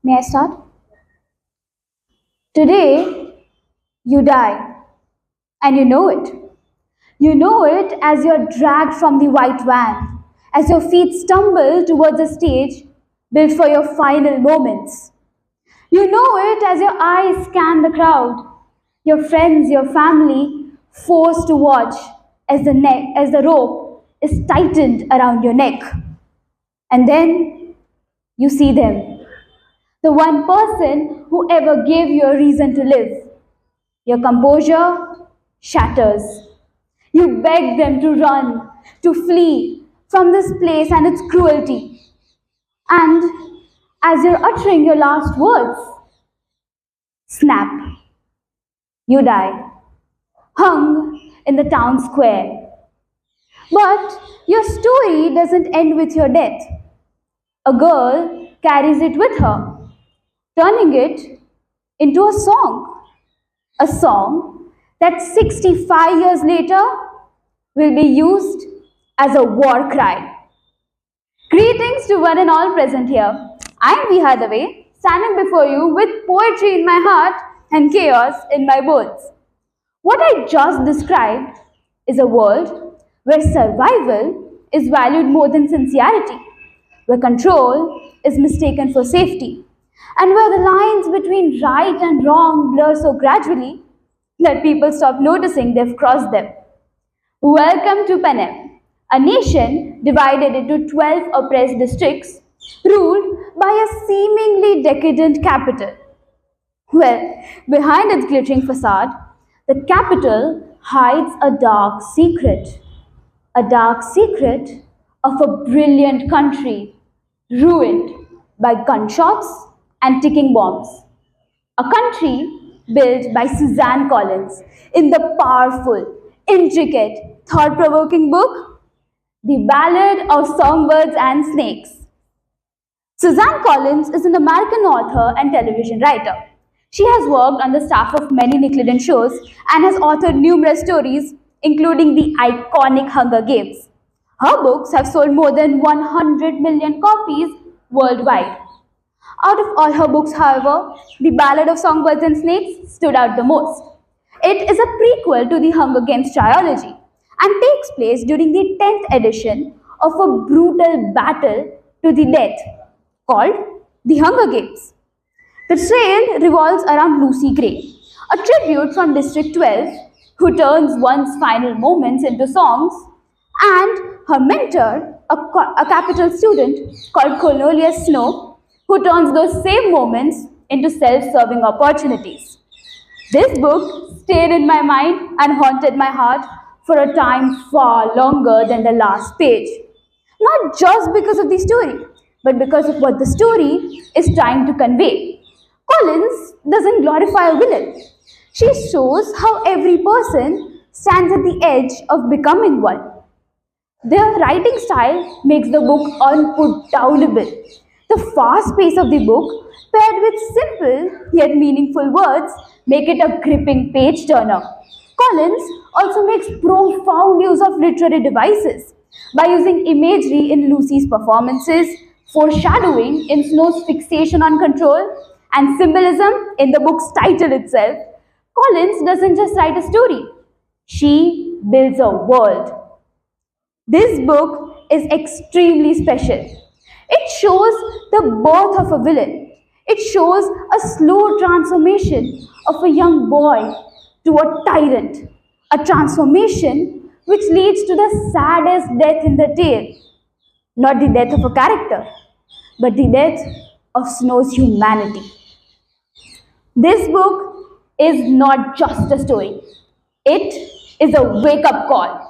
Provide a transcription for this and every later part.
May I start? Today, you die, and you know it. You know it as you're dragged from the white van, as your feet stumble towards a stage built for your final moments. You know it as your eyes scan the crowd, your friends, your family forced to watch as the rope is tightened around your neck. And then you see them, the one person who ever gave you a reason to live. Your composure shatters. You beg them to run, to flee from this place and its cruelty. And as you're uttering your last words, snap, you die, hung in the town square. But your story doesn't end with your death. A girl carries it with her, turning it into a song. A song that 65 years later will be used as a war cry. Greetings to one and all present here. I am Vihaa, standing before you with poetry in my heart and chaos in my bones. What I just described is a world where survival is valued more than sincerity, where control is mistaken for safety, and where the lines between right and wrong blur so gradually that people stop noticing they've crossed them. Welcome to Panem, a nation divided into 12 oppressed districts ruled by a seemingly decadent capital. Well, behind its glittering facade, the capital hides a dark secret of a brilliant country ruined by gunshots and ticking bombs. A country built by Suzanne Collins in the powerful, intricate, thought-provoking book, The Ballad of Songbirds and Snakes. Suzanne Collins is an American author and television writer. She has worked on the staff of many Nickelodeon shows and has authored numerous stories, including the iconic Hunger Games. Her books have sold more than 100 million copies worldwide. Out of all her books, however, The Ballad of Songbirds and Snakes stood out the most. It is a prequel to the Hunger Games trilogy and takes place during the 10th edition of a brutal battle to the death called the Hunger Games. The tale revolves around Lucy Gray, a tribute from District 12 who turns one's final moments into songs, and her mentor, a capital student called Cornelius Snow, who turns those same moments into self-serving opportunities. This book stayed in my mind and haunted my heart for a time far longer than the last page. Not just because of the story, but because of what the story is trying to convey. Collins doesn't glorify a villain. She shows how every person stands at the edge of becoming one. Their writing style makes the book unputdownable. The fast pace of the book, paired with simple yet meaningful words, make it a gripping page turner. Collins also makes profound use of literary devices by using imagery in Lucy's performances, foreshadowing in Snow's fixation on control, and symbolism in the book's title itself. Collins doesn't just write a story, she builds a world. This book is extremely special. It shows the birth of a villain. It shows a slow transformation of a young boy to a tyrant. A transformation which leads to the saddest death in the tale. Not the death of a character, but the death of Snow's humanity. This book is not just a story. It is a wake-up call.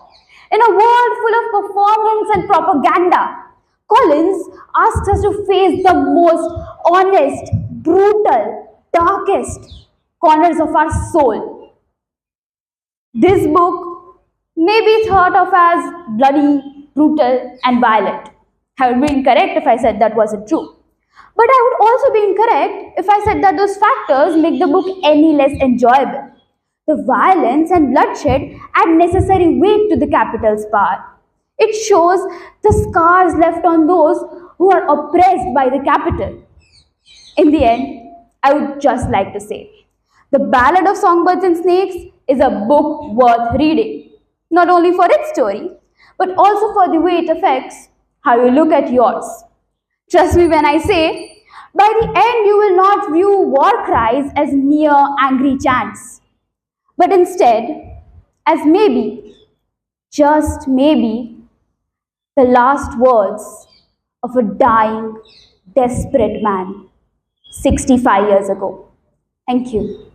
In a world full of performance and propaganda, Collins asks us to face the most honest, brutal, darkest corners of our soul. This book may be thought of as bloody, brutal, and violent. I would be incorrect if I said that wasn't true. But I would also be incorrect if I said that those factors make the book any less enjoyable. The violence and bloodshed add necessary weight to the capital's power. It shows the scars left on those who are oppressed by the capital. In the end, I would just like to say, The Ballad of Songbirds and Snakes is a book worth reading, not only for its story, but also for the way it affects how you look at yours. Trust me when I say, by the end you will not view war cries as mere angry chants, but instead as maybe, just maybe, the last words of a dying, desperate man 65 years ago. Thank you.